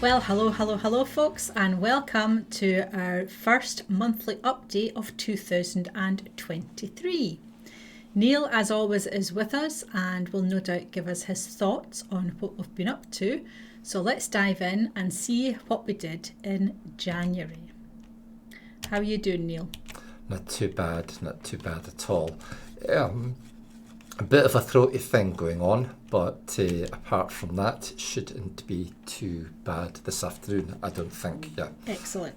Well, hello, folks, and welcome to our first monthly update of 2023. Neil, as always, is with us and will no doubt give us his thoughts on what we've been up to. So let's dive in and see what we did in January. How are you doing, Neil? Not too bad at all. A bit of a throaty thing going on, but apart from that, it shouldn't be too bad this afternoon, I don't think. Yeah. Excellent.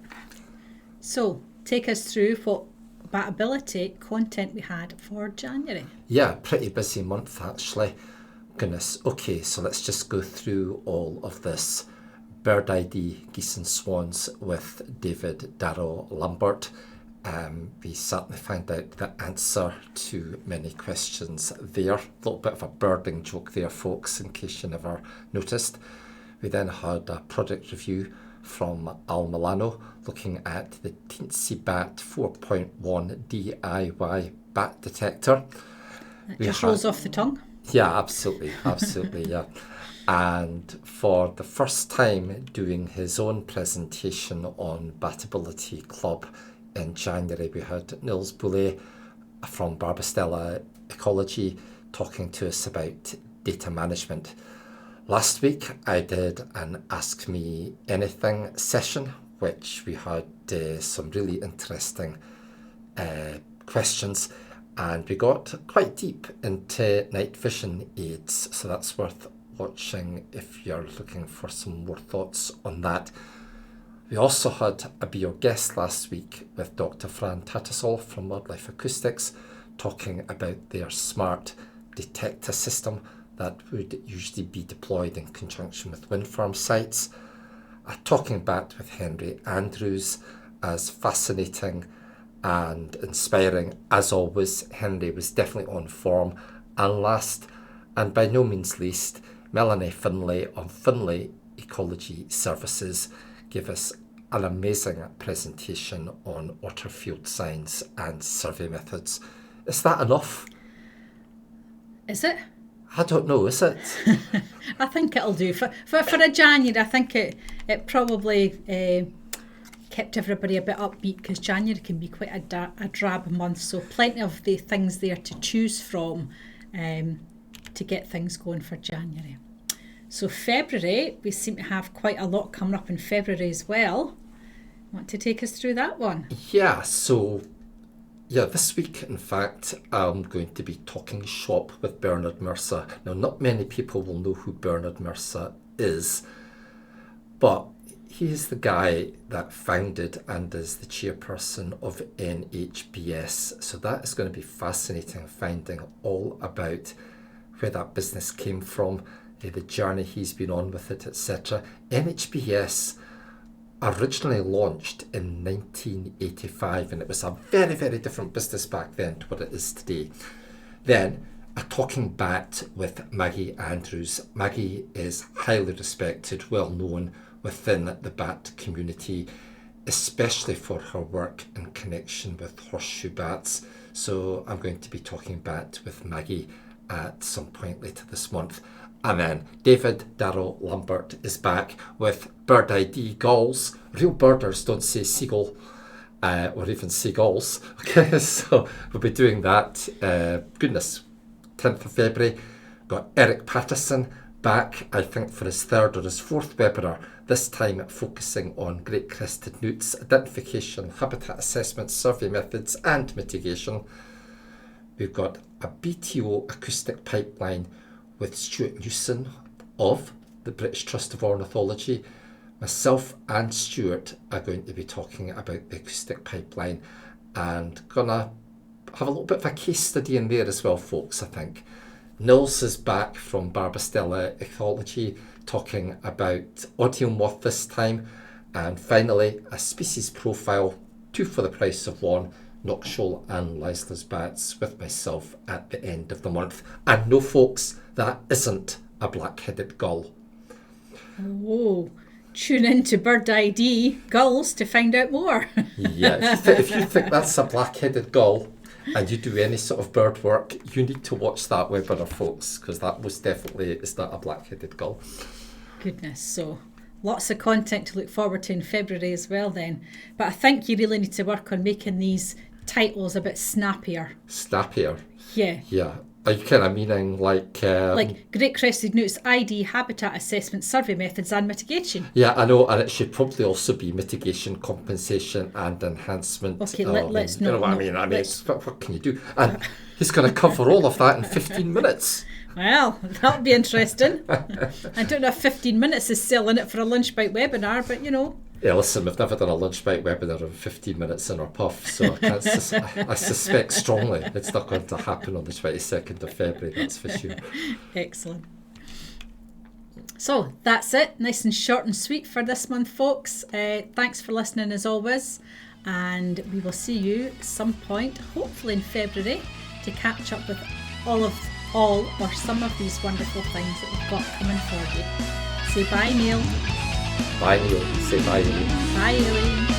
So, take us through what BatAbility content we had for January. Yeah, pretty busy month actually. Goodness. Okay, so let's just go through all of this. Bird ID, Geese and Swans with David Darrow Lambert. We certainly found out the answer to many questions there. A little bit of a birding joke there, folks, in case you never noticed. We then had a product review from Al Milano looking at the Teensy Bat 4.1 DIY bat detector. It just rolls off the tongue. Yeah, absolutely, yeah. And for the first time doing his own presentation on BatAbility Club in January, we had Nils Boulay from Barbastella Ecology talking to us about data management. Last week I did an Ask Me Anything session, which we had some really interesting questions, and we got quite deep into night vision aids, so that's worth watching if you're looking for some more thoughts on that. We also had a Be Your Guest last week with Dr. Fran Tattersall from Wildlife Acoustics talking about their smart detector system that would usually be deployed in conjunction with wind farm sites. A Talking Bat with Henry Andrews, as fascinating and inspiring as always. Henry was definitely on form. And last, and by no means least, Melanie Finlay on Finlay Ecology Services gave us an amazing presentation on otter field signs and survey methods. Is that enough? Is it? I don't know, is it? I think it'll do. For a January, I think it probably kept everybody a bit upbeat, because January can be quite a drab month, so plenty of the things there to choose from to get things going for January. So February, we seem to have quite a lot coming up in February as well. Want to take us through that one? Yeah, this week, in fact, I'm going to be talking shop with Bernard Mercer. Now, not many people will know who Bernard Mercer is, but he's the guy that founded and is the chairperson of NHBS. So that is going to be fascinating, finding all about where that business came from, the journey he's been on with it, etc. NHBS originally launched in 1985, and it was a very, very different business back then to what it is today. Then A Talking Bat with Maggie Andrews. Maggie is highly respected, well known within the bat community, especially for her work in connection with horseshoe bats. So I'm going to be talking bat with Maggie at some point later this month. And then David Darrow Lambert is back with Bird ID Gulls. Real birders don't say seagull or even seagulls. Okay, so we'll be doing that. 10th of February. Got Eric Patterson back, I think, for his third or his fourth webinar, this time focusing on great crested newts, identification, habitat assessment, survey methods and mitigation. We've got a BTO acoustic pipeline with Stuart Newson of the British Trust of Ornithology. Myself and Stuart are going to be talking about the acoustic pipeline and gonna have a little bit of a case study in there as well, folks, I think. Nils is back from Barbastella Ecology talking about audio moth this time. And finally, a species profile, 2 for the price of 1, Knockshole and Leisler's bats with myself at the end of the month. And no, folks, that isn't a black-headed gull. Oh, tune in to Bird ID Gulls to find out more. Yeah, if you think that's a black-headed gull and you do any sort of bird work, you need to watch that webinar, folks, because that most definitely is not a black-headed gull. Goodness, so lots of content to look forward to in February as well then. But I think you really need to work on making these titles a bit snappier. Snappier. Yeah. Yeah. Are you kind of meaning like Great Crested Newts ID, habitat assessment, survey methods and mitigation. Yeah, I know, and it should probably also be mitigation, compensation and enhancement. Okay, let's you know what I mean? What can you do? And he's going to cover all of that in 15 minutes. Well, that'll be interesting. I don't know if 15 minutes is selling it for a lunch bite webinar, but you know. Yeah, listen, we've never done a lunch bite webinar in 15 minutes in our puff, so I suspect strongly it's not going to happen on the 22nd of February, that's for sure. Excellent. So that's it, nice and short and sweet for this month, folks. Thanks for listening as always, and we will see you at some point, hopefully in February, to catch up with all or some of these wonderful things that we've got coming for you. Say bye, Neil. Bye, Neil. Say bye, Neil. Bye, Aileen.